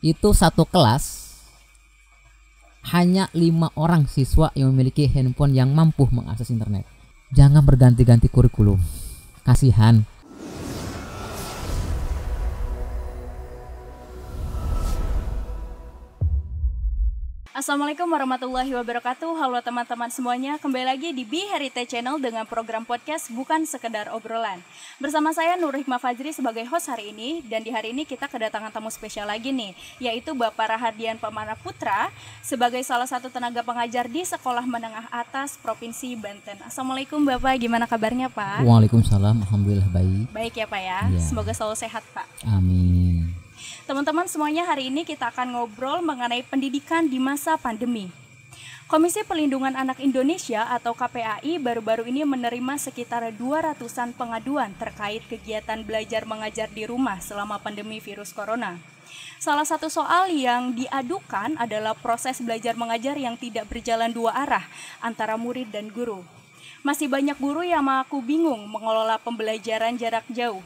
itu satu kelas hanya 5 orang siswa yang memiliki handphone yang mampu mengakses internet. Jangan berganti-ganti kurikulum, kasihan. Assalamualaikum warahmatullahi wabarakatuh. Halo teman-teman semuanya, kembali lagi di Be Heritage Channel dengan program podcast Bukan Sekedar Obrolan. Bersama saya Nur Hikmah Fajri sebagai host hari ini, dan di hari ini kita kedatangan tamu spesial lagi nih, yaitu Bapak Rahardian Pamana Putra sebagai salah satu tenaga pengajar di Sekolah Menengah Atas Provinsi Banten. Assalamualaikum Bapak, gimana kabarnya Pak? Waalaikumsalam, alhamdulillah baik. Baik ya Pak ya, Semoga selalu sehat Pak. Amin. Teman-teman semuanya, hari ini kita akan ngobrol mengenai pendidikan di masa pandemi. Komisi Perlindungan Anak Indonesia atau KPAI baru-baru ini menerima sekitar 200-an pengaduan terkait kegiatan belajar mengajar di rumah selama pandemi virus corona. Salah satu soal yang diadukan adalah proses belajar mengajar yang tidak berjalan dua arah antara murid dan guru. Masih banyak guru yang mengaku bingung mengelola pembelajaran jarak jauh.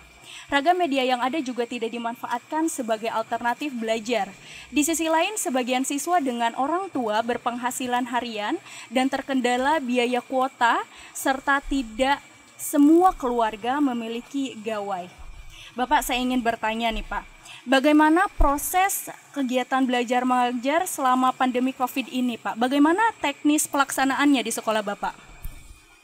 Ragam media yang ada juga tidak dimanfaatkan sebagai alternatif belajar. Di sisi lain, sebagian siswa dengan orang tua berpenghasilan harian dan terkendala biaya kuota, serta tidak semua keluarga memiliki gawai. Bapak, saya ingin bertanya nih Pak, bagaimana proses kegiatan belajar mengajar selama pandemi COVID ini Pak? Bagaimana teknis pelaksanaannya di sekolah Bapak?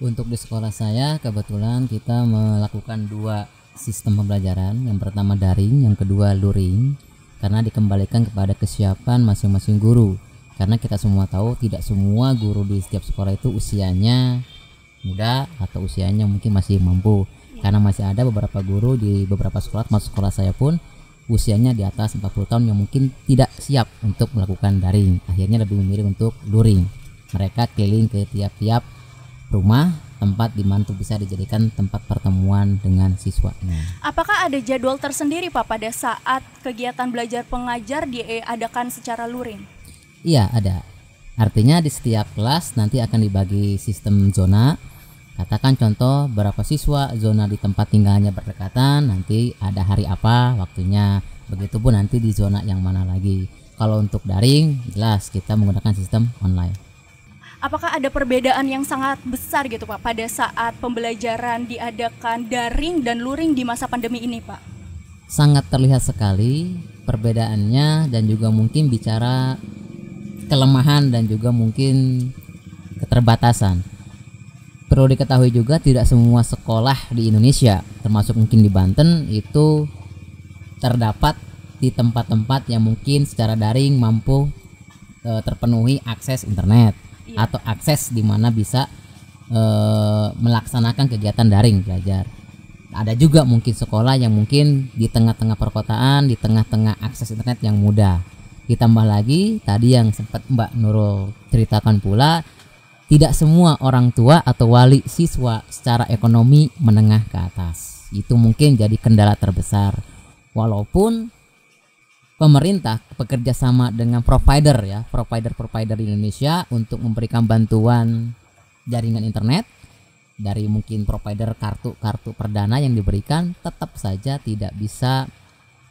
Untuk di sekolah saya kebetulan kita melakukan 2 sistem pembelajaran, yang pertama daring, yang kedua luring, karena dikembalikan kepada kesiapan masing-masing guru. Karena kita semua tahu tidak semua guru di setiap sekolah itu usianya muda atau usianya mungkin masih mampu. Karena masih ada beberapa guru di beberapa sekolah, masuk sekolah saya pun usianya di atas 40 tahun yang mungkin tidak siap untuk melakukan daring. Akhirnya lebih memilih untuk luring. Mereka keliling ke tiap-tiap rumah, tempat di mana bisa dijadikan tempat pertemuan dengan siswanya. Apakah ada jadwal tersendiri Pak pada saat kegiatan belajar pengajar diadakan secara luring? Iya, ada. Artinya di setiap kelas nanti akan dibagi sistem zona. Katakan contoh berapa siswa, zona di tempat tinggalnya berdekatan, nanti ada hari apa waktunya. Begitupun nanti di zona yang mana lagi. Kalau untuk daring, jelas kita menggunakan sistem online. Apakah ada perbedaan yang sangat besar gitu Pak pada saat pembelajaran diadakan daring dan luring di masa pandemi ini Pak? Sangat terlihat sekali perbedaannya, dan juga mungkin bicara kelemahan dan juga mungkin keterbatasan. Perlu diketahui juga tidak semua sekolah di Indonesia, termasuk mungkin di Banten, itu terdapat di tempat-tempat yang mungkin secara daring mampu terpenuhi akses internet. Atau akses di mana bisa melaksanakan kegiatan daring belajar. Ada juga mungkin sekolah yang mungkin di tengah-tengah perkotaan, di tengah-tengah akses internet yang mudah. Ditambah lagi tadi yang sempat Mbak Nurul ceritakan pula, tidak semua orang tua atau wali siswa secara ekonomi menengah ke atas. Itu mungkin jadi kendala terbesar. Walaupun pemerintah bekerja sama dengan provider di Indonesia untuk memberikan bantuan jaringan internet dari mungkin provider kartu perdana yang diberikan, tetap saja tidak bisa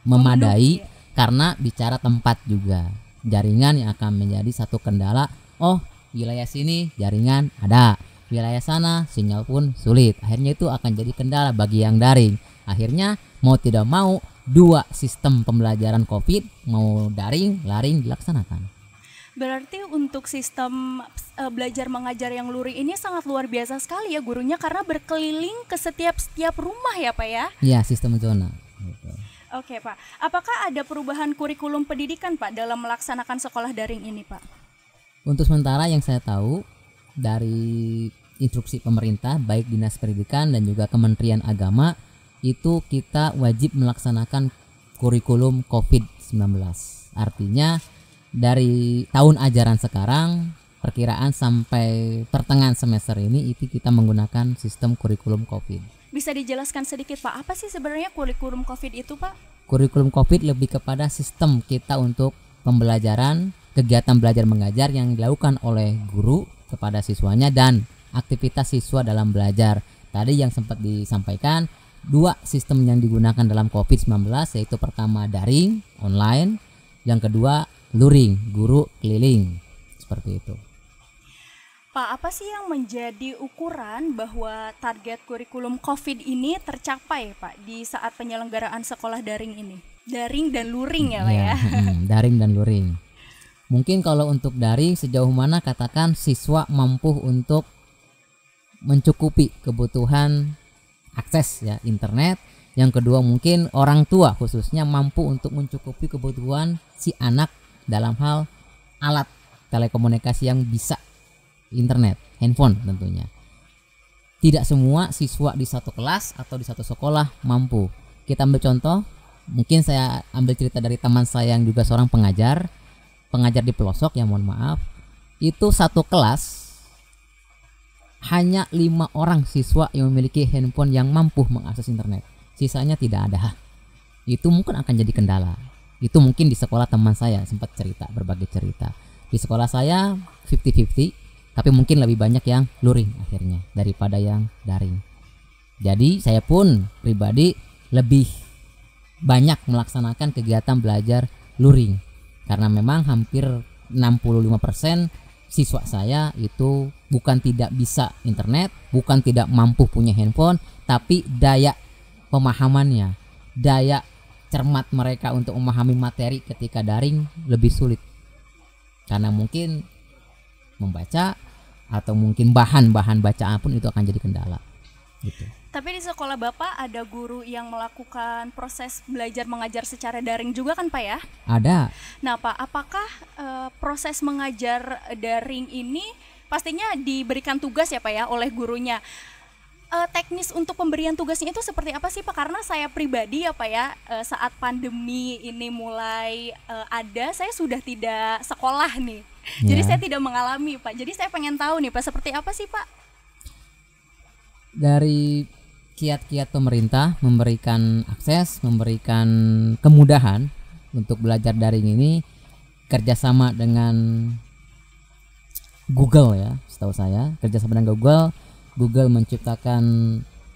memadai karena bicara tempat juga. Jaringan yang akan menjadi satu kendala. Oh, wilayah sini jaringan ada, wilayah sana sinyal pun sulit. Akhirnya itu akan jadi kendala bagi yang daring. Akhirnya mau tidak mau 2 sistem pembelajaran COVID, mau daring, luring dilaksanakan. Berarti untuk sistem belajar mengajar yang luring ini sangat luar biasa sekali ya gurunya, karena berkeliling ke setiap rumah ya Pak ya? Iya, sistem zona. Oke Pak, apakah ada perubahan kurikulum pendidikan Pak dalam melaksanakan sekolah daring ini Pak? Untuk sementara yang saya tahu dari instruksi pemerintah, baik Dinas Pendidikan dan juga Kementerian Agama, itu kita wajib melaksanakan kurikulum COVID-19. Artinya dari tahun ajaran sekarang, perkiraan sampai pertengahan semester ini itu kita menggunakan sistem kurikulum COVID. Bisa dijelaskan sedikit Pak, apa sih sebenarnya kurikulum COVID itu Pak? Kurikulum COVID lebih kepada sistem kita untuk pembelajaran, kegiatan belajar mengajar yang dilakukan oleh guru kepada siswanya dan aktivitas siswa dalam belajar. Tadi yang sempat disampaikan, 2 sistem yang digunakan dalam COVID-19, yaitu pertama daring, online, yang kedua luring, guru keliling, seperti itu. Pak, apa sih yang menjadi ukuran bahwa target kurikulum COVID ini tercapai, Pak, di saat penyelenggaraan sekolah daring ini? Daring dan luring ya, Pak ya? Daring dan luring. Mungkin kalau untuk daring sejauh mana katakan siswa mampu untuk mencukupi kebutuhan akses ya internet. Yang kedua mungkin orang tua khususnya mampu untuk mencukupi kebutuhan si anak dalam hal alat telekomunikasi yang bisa internet, handphone tentunya. Tidak semua siswa di satu kelas atau di satu sekolah mampu. Kita ambil contoh, mungkin saya ambil cerita dari teman saya yang juga seorang pengajar di pelosok ya, mohon maaf. Itu satu kelas hanya 5 orang siswa yang memiliki handphone yang mampu mengakses internet. Sisanya tidak ada. Itu mungkin akan jadi kendala. Itu mungkin di sekolah teman saya sempat cerita, berbagi cerita. Di sekolah saya 50-50, tapi mungkin lebih banyak yang luring akhirnya daripada yang daring. Jadi saya pun pribadi lebih banyak melaksanakan kegiatan belajar luring karena memang hampir 65% siswa saya itu bukan tidak bisa internet, bukan tidak mampu punya handphone, tapi daya pemahamannya, daya cermat mereka untuk memahami materi ketika daring lebih sulit karena mungkin membaca atau mungkin bahan-bahan bacaan pun itu akan jadi kendala gitu. Tapi di sekolah Bapak ada guru yang melakukan proses belajar mengajar secara daring juga kan Pak ya? Ada. Nah Pak, apakah proses mengajar daring ini pastinya diberikan tugas ya Pak ya oleh gurunya? Teknis untuk pemberian tugasnya itu seperti apa sih Pak? Karena saya pribadi ya Pak ya, saat pandemi ini mulai ada, saya sudah tidak sekolah nih. Jadi saya tidak mengalami Pak. Jadi saya pengen tahu nih Pak, seperti apa sih Pak? Dari kiat-kiat pemerintah memberikan akses, memberikan kemudahan untuk belajar daring ini kerjasama dengan Google ya, setahu saya kerjasama dengan Google menciptakan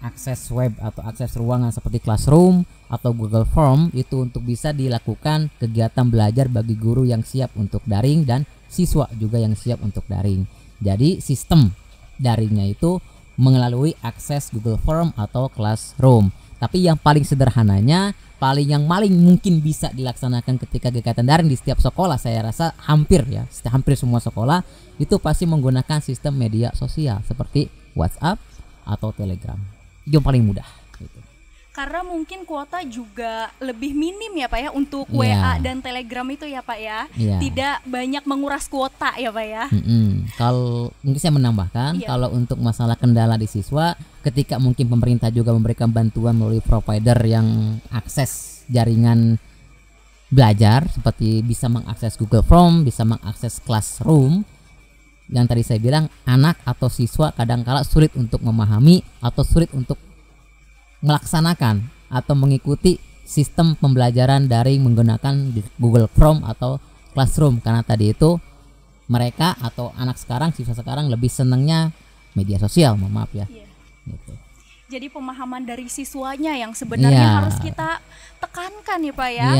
akses web atau akses ruangan seperti Classroom atau Google Form itu untuk bisa dilakukan kegiatan belajar bagi guru yang siap untuk daring dan siswa juga yang siap untuk daring. Jadi sistem daringnya itu melalui akses Google Form atau Classroom. Tapi yang paling sederhananya, yang paling mungkin bisa dilaksanakan ketika kegiatan daring di setiap sekolah, saya rasa hampir semua sekolah itu pasti menggunakan sistem media sosial seperti WhatsApp atau Telegram. Itu yang paling mudah gitu. Karena mungkin kuota juga lebih minim ya Pak ya untuk WA dan Telegram itu ya Pak ya. Tidak banyak menguras kuota ya Pak ya. Kalau mungkin saya menambahkan kalau untuk masalah kendala di siswa, ketika mungkin pemerintah juga memberikan bantuan melalui provider yang akses jaringan belajar seperti bisa mengakses Google Form, bisa mengakses Classroom. Yang tadi saya bilang, anak atau siswa kadang-kala sulit untuk memahami atau sulit untuk melaksanakan atau mengikuti sistem pembelajaran daring menggunakan Google Form atau Classroom karena tadi itu mereka atau anak sekarang, siswa sekarang lebih senangnya media sosial, maaf ya. Gitu. Jadi pemahaman dari siswanya yang sebenarnya harus kita tekankan ya Pak ya,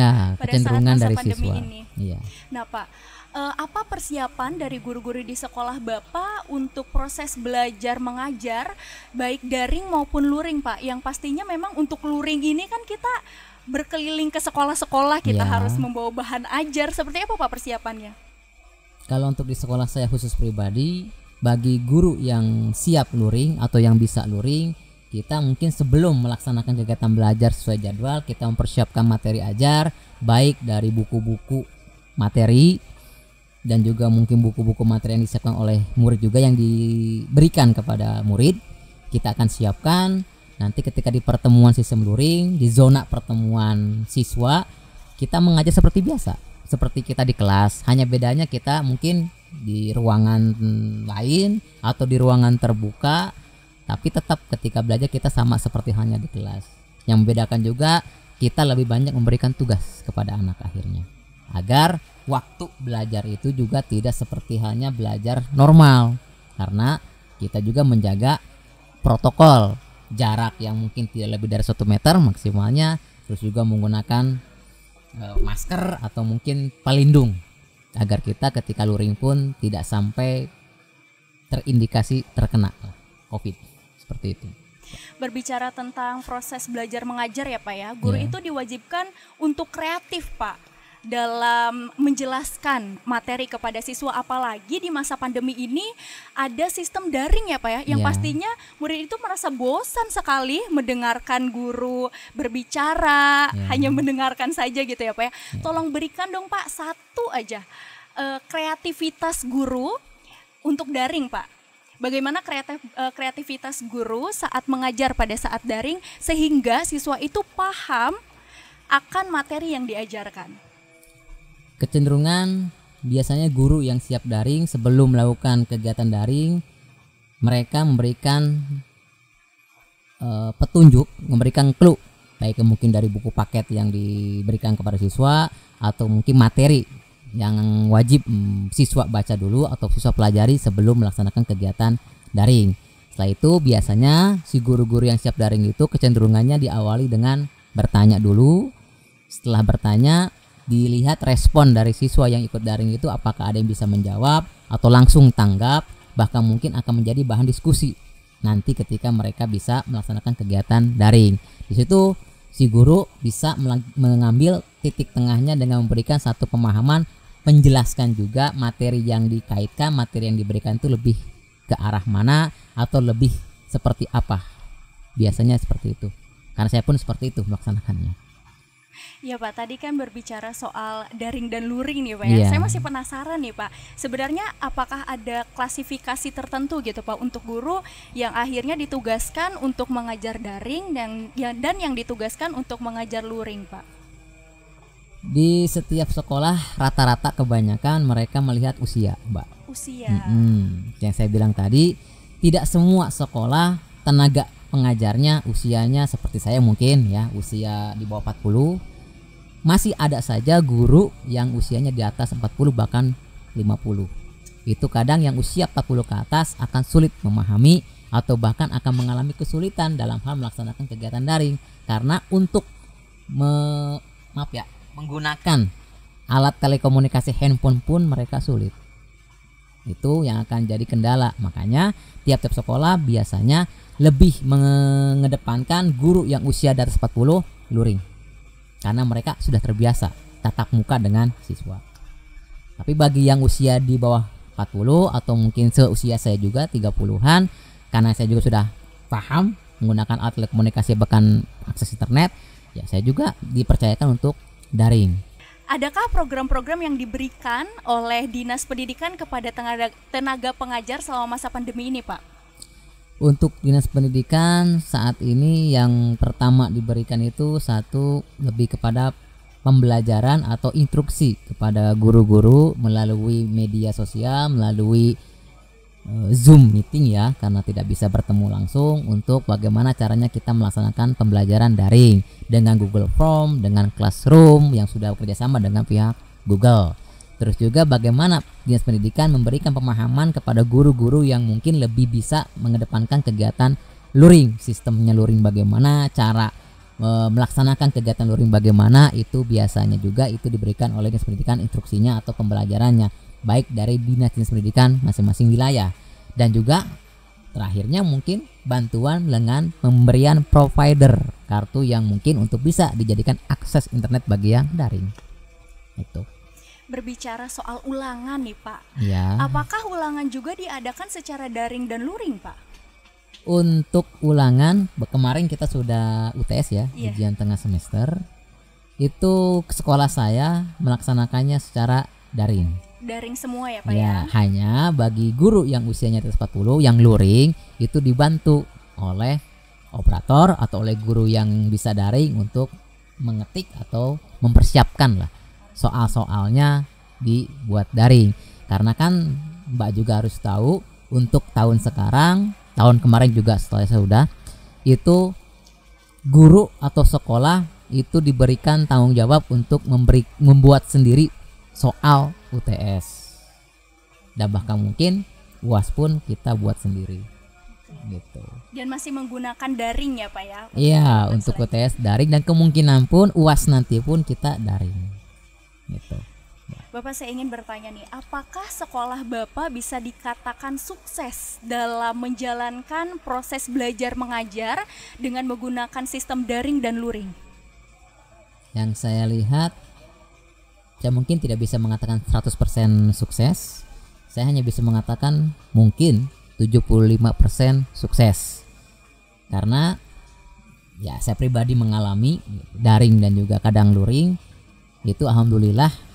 pada saat masa dari pandemi siswa ini. Nah Pak, apa persiapan dari guru-guru di sekolah Bapak untuk proses belajar mengajar baik daring maupun luring Pak? Yang pastinya memang untuk luring ini kan kita berkeliling ke sekolah-sekolah, kita harus membawa bahan ajar. Seperti apa Pak persiapannya? Kalau untuk di sekolah saya khusus pribadi, bagi guru yang siap luring atau yang bisa luring, kita mungkin sebelum melaksanakan kegiatan belajar sesuai jadwal, kita mempersiapkan materi ajar baik dari buku-buku materi dan juga mungkin buku-buku materi yang disiapkan oleh murid juga yang diberikan kepada murid. Kita akan siapkan nanti ketika di pertemuan sistem luring, di zona pertemuan siswa, kita mengajar seperti biasa, seperti kita di kelas, hanya bedanya kita mungkin di ruangan lain atau di ruangan terbuka, tapi tetap ketika belajar kita sama seperti halnya di kelas. Yang membedakan juga kita lebih banyak memberikan tugas kepada anak akhirnya, agar waktu belajar itu juga tidak seperti halnya belajar normal, karena kita juga menjaga protokol jarak yang mungkin tidak lebih dari 1 meter maksimalnya, terus juga menggunakan masker atau mungkin pelindung agar kita ketika luring pun tidak sampai terindikasi terkena COVID seperti itu. Berbicara tentang proses belajar mengajar ya Pak ya, guru itu diwajibkan untuk kreatif Pak dalam menjelaskan materi kepada siswa, apalagi di masa pandemi ini ada sistem daring ya Pak ya, yang pastinya murid itu merasa bosan sekali mendengarkan guru berbicara, hanya mendengarkan saja gitu ya Pak ya. Tolong berikan dong Pak satu aja kreativitas guru untuk daring Pak. Bagaimana kreativitas guru saat mengajar pada saat daring sehingga siswa itu paham akan materi yang diajarkan? Kecenderungan biasanya guru yang siap daring sebelum melakukan kegiatan daring, mereka memberikan petunjuk, memberikan clue, baik mungkin dari buku paket yang diberikan kepada siswa atau mungkin materi yang wajib siswa baca dulu atau siswa pelajari sebelum melaksanakan kegiatan daring. Setelah itu biasanya si guru-guru yang siap daring itu kecenderungannya diawali dengan bertanya dulu. Setelah bertanya, dilihat respon dari siswa yang ikut daring itu apakah ada yang bisa menjawab atau langsung tanggap, bahkan mungkin akan menjadi bahan diskusi nanti ketika mereka bisa melaksanakan kegiatan daring. Di situ si guru bisa mengambil titik tengahnya dengan memberikan satu pemahaman, menjelaskan juga materi yang dikaitkan, materi yang diberikan itu lebih ke arah mana atau lebih seperti apa. Biasanya seperti itu. Karena saya pun seperti itu melaksanakannya. Ya Pak, tadi kan berbicara soal daring dan luring nih Pak ya. Saya masih penasaran nih Pak. Sebenarnya apakah ada klasifikasi tertentu gitu Pak untuk guru yang akhirnya ditugaskan untuk mengajar daring dan yang ditugaskan untuk mengajar luring Pak? Di setiap sekolah rata-rata kebanyakan mereka melihat usia, Mbak. Usia. Yang saya bilang tadi, tidak semua sekolah tenaga pengajarnya usianya seperti saya mungkin ya, usia di bawah 40. Masih ada saja guru yang usianya di atas 40 bahkan 50. Itu kadang yang usia 40 ke atas akan sulit memahami atau bahkan akan mengalami kesulitan dalam hal melaksanakan kegiatan daring karena untuk menggunakan alat telekomunikasi handphone pun mereka sulit. Itu yang akan jadi kendala. Makanya tiap-tiap sekolah biasanya lebih mengedepankan guru yang usia di atas 40 luring. Karena mereka sudah terbiasa tatap muka dengan siswa. Tapi bagi yang usia di bawah 40 atau mungkin seusia saya juga 30-an, karena saya juga sudah paham menggunakan alat telekomunikasi bahkan akses internet, ya saya juga dipercayakan untuk daring. Adakah program-program yang diberikan oleh Dinas Pendidikan kepada tenaga pengajar selama masa pandemi ini, Pak? Untuk Dinas Pendidikan saat ini yang pertama diberikan itu satu lebih kepada pembelajaran atau instruksi kepada guru-guru melalui media sosial, melalui Zoom meeting ya, karena tidak bisa bertemu langsung, untuk bagaimana caranya kita melaksanakan pembelajaran daring dengan Google Form, dengan Classroom yang sudah bekerjasama dengan pihak Google. Terus juga bagaimana Dinas Pendidikan memberikan pemahaman kepada guru-guru yang mungkin lebih bisa mengedepankan kegiatan luring, sistemnya luring bagaimana, cara melaksanakan kegiatan luring bagaimana, itu biasanya juga itu diberikan oleh Dinas Pendidikan instruksinya atau pembelajarannya, baik dari Dinas Pendidikan masing-masing wilayah. Dan juga terakhirnya mungkin bantuan dengan pemberian provider kartu yang mungkin untuk bisa dijadikan akses internet bagi yang daring. Itu. Berbicara soal ulangan nih Pak, ya. Apakah ulangan juga diadakan secara daring dan luring Pak? Untuk ulangan kemarin kita sudah UTS ya, ujian tengah semester. Itu sekolah saya melaksanakannya secara daring. Daring semua ya Pak ya? Hanya bagi guru yang usianya atas 40 yang luring itu dibantu oleh operator atau oleh guru yang bisa daring untuk mengetik atau mempersiapkan lah soal-soalnya dibuat daring. Karena kan Mbak juga harus tahu untuk tahun sekarang, tahun kemarin juga setelah saya sudah, itu guru atau sekolah itu diberikan tanggung jawab untuk membuat sendiri soal UTS, dan bahkan mungkin UAS pun kita buat sendiri. gitu. Dan masih menggunakan daring ya Pak ya? Iya, untuk UTS daring dan kemungkinan pun UAS nanti pun kita daring gitu. Bapak, saya ingin bertanya nih, apakah sekolah Bapak bisa dikatakan sukses dalam menjalankan proses belajar mengajar dengan menggunakan sistem daring dan luring? Yang saya lihat, saya mungkin tidak bisa mengatakan 100% sukses. Saya hanya bisa mengatakan mungkin 75% sukses. Karena ya saya pribadi mengalami daring dan juga kadang luring, itu alhamdulillah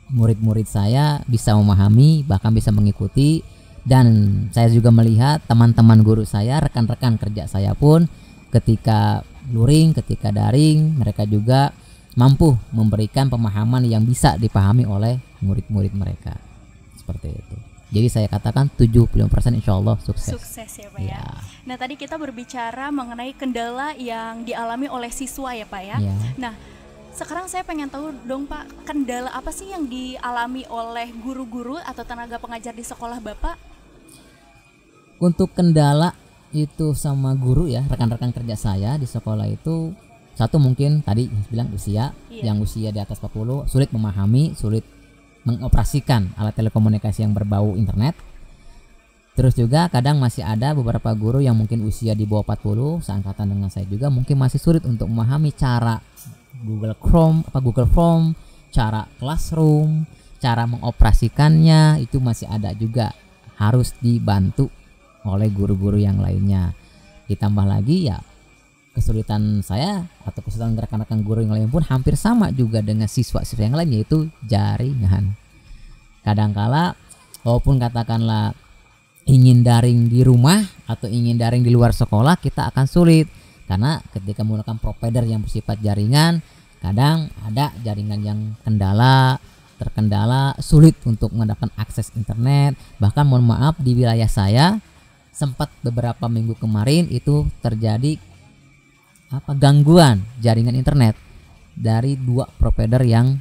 murid-murid saya bisa memahami, bahkan bisa mengikuti. Dan saya juga melihat teman-teman guru saya, rekan-rekan kerja saya pun ketika luring, ketika daring, mereka juga mampu memberikan pemahaman yang bisa dipahami oleh murid-murid mereka. Seperti itu. Jadi saya katakan 75% insya Allah sukses. Sukses ya Pak ya. Nah tadi kita berbicara mengenai kendala yang dialami oleh siswa ya Pak ya. Nah sekarang saya pengen tahu dong Pak, kendala apa sih yang dialami oleh guru-guru atau tenaga pengajar di sekolah Bapak? Untuk kendala itu sama guru ya, rekan-rekan kerja saya di sekolah itu, satu mungkin tadi bilang usia, yang usia di atas 40 sulit memahami, sulit mengoperasikan alat telekomunikasi yang berbau internet. Terus juga kadang masih ada beberapa guru yang mungkin usia di bawah 40, seangkatan dengan saya juga, mungkin masih sulit untuk memahami cara Google Form, cara Classroom, cara mengoperasikannya, itu masih ada juga, harus dibantu oleh guru-guru yang lainnya. Ditambah lagi ya kesulitan saya atau kesulitan rekan-rekan guru yang lain pun hampir sama juga dengan siswa-siswa yang lain, yaitu jaringan. Kadangkala walaupun katakanlah ingin daring di rumah atau ingin daring di luar sekolah, kita akan sulit. Karena ketika menggunakan provider yang bersifat jaringan, kadang ada jaringan yang terkendala, sulit untuk mendapatkan akses internet. Bahkan mohon maaf, di wilayah saya sempat beberapa minggu kemarin itu terjadi gangguan jaringan internet dari 2 provider yang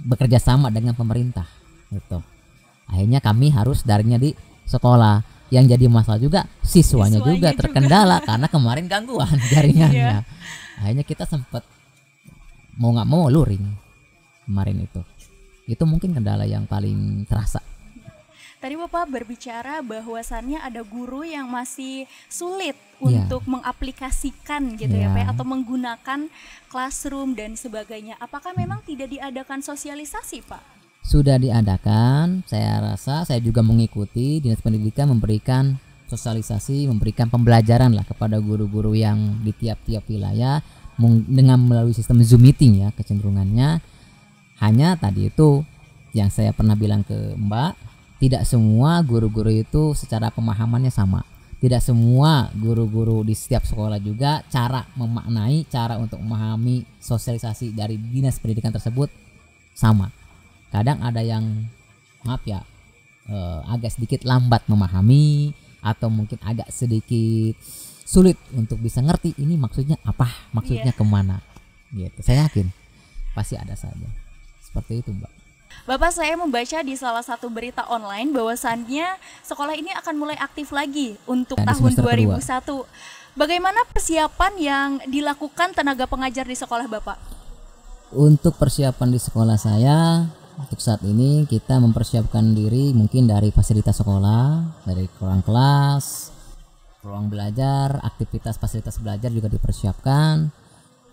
bekerja sama dengan pemerintah gitu. Akhirnya kami harus daringnya di sekolah. Yang jadi masalah juga siswanya juga terkendala karena kemarin gangguan jaringannya. Akhirnya kita sempat mau nggak mau luring kemarin itu. Itu mungkin kendala yang paling terasa. Tadi Bapak berbicara bahwasannya ada guru yang masih sulit untuk mengaplikasikan gitu ya Pak, atau menggunakan Classroom dan sebagainya. Apakah memang tidak diadakan sosialisasi Pak? Sudah diadakan, saya rasa saya juga mengikuti Dinas Pendidikan memberikan sosialisasi, memberikan pembelajaran lah kepada guru-guru yang di tiap-tiap wilayah dengan melalui sistem Zoom meeting ya kecenderungannya. Hanya tadi itu yang saya pernah bilang ke Mbak, tidak semua guru-guru itu secara pemahamannya sama. Tidak semua guru-guru di setiap sekolah juga cara memaknai, cara untuk memahami sosialisasi dari Dinas Pendidikan tersebut sama. Kadang ada yang agak sedikit lambat memahami, atau mungkin agak sedikit sulit untuk bisa ngerti ini maksudnya apa, maksudnya kemana gitu. Saya yakin pasti ada saja seperti itu Mbak. Bapak, saya membaca di salah satu berita online bahwasannya sekolah ini akan mulai aktif lagi untuk tahun 2001. Bagaimana persiapan yang dilakukan tenaga pengajar di sekolah Bapak? Untuk persiapan di sekolah saya, untuk saat ini kita mempersiapkan diri mungkin dari fasilitas sekolah, dari ruang kelas, ruang belajar, aktivitas fasilitas belajar juga dipersiapkan.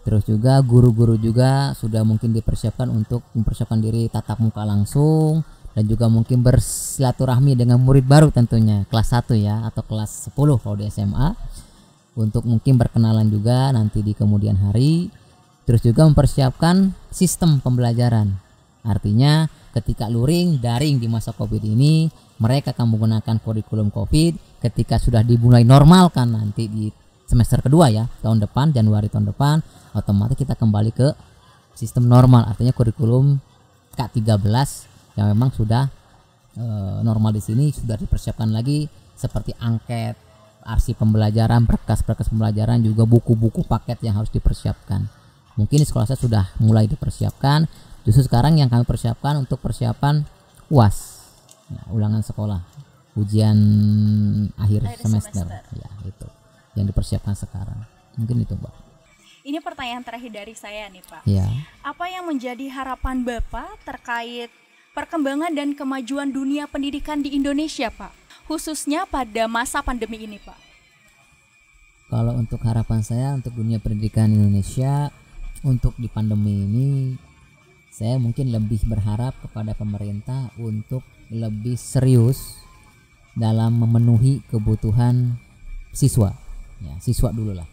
Terus juga guru-guru juga sudah mungkin dipersiapkan untuk mempersiapkan diri tatap muka langsung, dan juga mungkin bersilaturahmi dengan murid baru tentunya, kelas 1 ya, atau kelas 10 kalau di SMA, untuk mungkin berkenalan juga nanti di kemudian hari. Terus juga mempersiapkan sistem pembelajaran. Artinya ketika luring, daring di masa Covid ini, mereka akan menggunakan kurikulum Covid. Ketika sudah dimulai normalkan nanti di semester kedua ya, tahun depan, Januari tahun depan, otomatis kita kembali ke sistem normal. Artinya kurikulum K13 yang memang sudah normal di sini, sudah dipersiapkan lagi seperti angket, arsip pembelajaran, berkas-berkas pembelajaran, juga buku-buku paket yang harus dipersiapkan. Mungkin di sekolah saya sudah mulai dipersiapkan. Justru sekarang yang kami persiapkan untuk persiapan UAS, ya, ulangan sekolah ujian akhir Akhir semester. semester. Ya, itu yang dipersiapkan sekarang. Mungkin itu, Mbak. Ini pertanyaan terakhir dari saya nih Pak. Ya. Apa yang menjadi harapan Bapak terkait perkembangan dan kemajuan dunia pendidikan di Indonesia Pak? Khususnya pada masa pandemi ini Pak. Kalau untuk harapan saya untuk dunia pendidikan Indonesia untuk di pandemi ini, saya mungkin lebih berharap kepada pemerintah untuk lebih serius dalam memenuhi kebutuhan siswa. Ya, siswa dulu lah.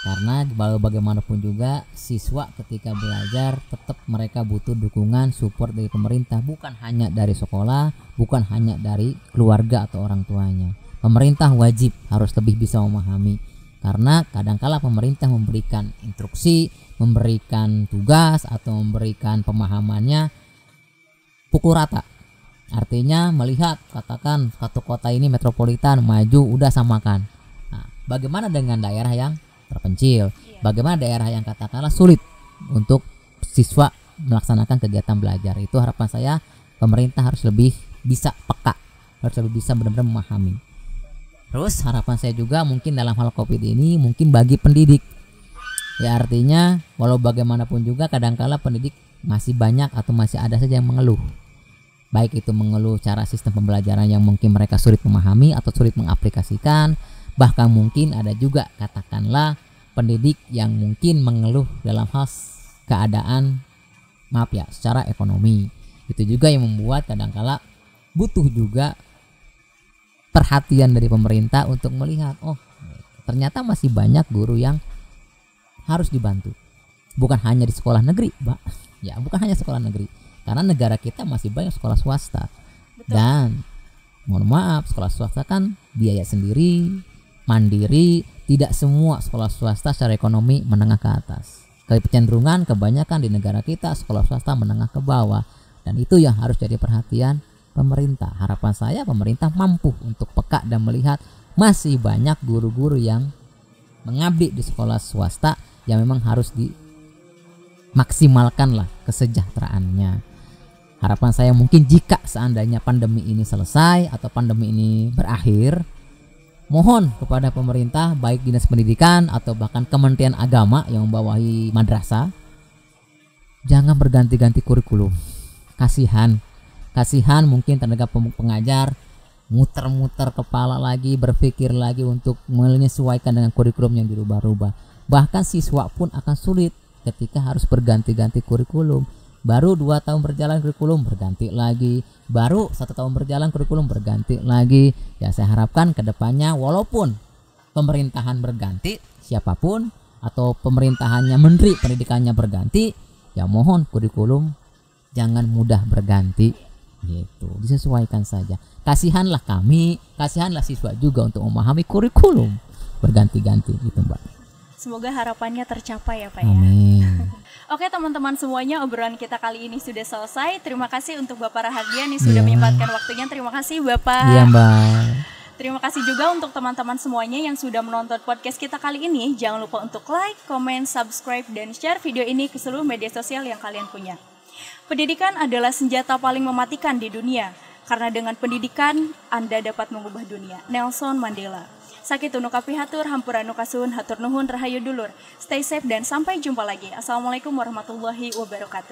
Karena bagaimanapun juga siswa ketika belajar tetap mereka butuh dukungan support dari pemerintah, bukan hanya dari sekolah, bukan hanya dari keluarga atau orang tuanya. Pemerintah wajib harus lebih bisa memahami, karena kadangkala pemerintah memberikan instruksi, memberikan tugas atau memberikan pemahamannya pukul rata. Artinya melihat katakan satu kota ini metropolitan maju udah samakan. Nah, bagaimana dengan daerah yang terpencil? Bagaimana daerah yang katakanlah sulit untuk siswa melaksanakan kegiatan belajar? Itu harapan saya, pemerintah harus lebih bisa peka, harus lebih bisa benar-benar memahami. Terus harapan saya juga mungkin dalam hal COVID ini mungkin bagi pendidik. Ya, artinya walau bagaimanapun juga kadangkala pendidik masih banyak atau masih ada saja yang mengeluh. Baik itu mengeluh cara sistem pembelajaran yang mungkin mereka sulit memahami atau sulit mengaplikasikan. Bahkan mungkin ada juga katakanlah pendidik yang mungkin mengeluh dalam hal keadaan secara ekonomi. Itu juga yang membuat kadangkala butuh juga perhatian dari pemerintah untuk melihat, oh ternyata masih banyak guru yang harus dibantu. Bukan hanya di sekolah negeri, Mbak. Ya, bukan hanya sekolah negeri. Karena negara kita masih banyak sekolah swasta. Betul. Dan mohon maaf, sekolah swasta kan biaya sendiri, mandiri, tidak semua sekolah swasta secara ekonomi menengah ke atas. Kecenderungan kebanyakan di negara kita sekolah swasta menengah ke bawah, dan itu yang harus jadi perhatian pemerintah. Harapan saya pemerintah mampu untuk peka dan melihat masih banyak guru-guru yang mengabdi di sekolah swasta yang memang harus dimaksimalkan lah kesejahteraannya. Harapan saya mungkin jika seandainya pandemi ini selesai atau pandemi ini berakhir, mohon kepada pemerintah baik dinas pendidikan atau bahkan Kementerian Agama yang membawahi madrasah, jangan berganti-ganti kurikulum. Kasihan mungkin tenaga pengajar muter-muter kepala lagi, berpikir lagi untuk menyesuaikan dengan kurikulum yang dirubah-rubah. Bahkan siswa pun akan sulit ketika harus berganti-ganti kurikulum. Baru 2 tahun berjalan kurikulum berganti lagi, baru 1 tahun berjalan kurikulum berganti lagi. Ya, saya harapkan kedepannya walaupun pemerintahan berganti siapapun atau pemerintahannya menteri pendidikannya berganti, ya mohon kurikulum jangan mudah berganti gitu, disesuaikan saja. Kasihanlah kami, kasihanlah siswa juga untuk memahami kurikulum berganti-ganti gitu, Mbak. Semoga harapannya tercapai ya Pak ya. Amin. Oke teman-teman semuanya, obrolan kita kali ini sudah selesai. Terima kasih untuk Bapak Rahardian yang sudah menyempatkan waktunya. Terima kasih Bapak. Iya, Mbak. Terima kasih juga untuk teman-teman semuanya yang sudah menonton podcast kita kali ini. Jangan lupa untuk like, comment, subscribe, dan share video ini ke seluruh media sosial yang kalian punya. Pendidikan adalah senjata paling mematikan di dunia. Karena dengan pendidikan, Anda dapat mengubah dunia. Nelson Mandela. Sakitu nukapihatur, hampura nukasun, hatur nuhun, rahayu dulur. Stay safe dan sampai jumpa lagi. Assalamualaikum warahmatullahi wabarakatuh.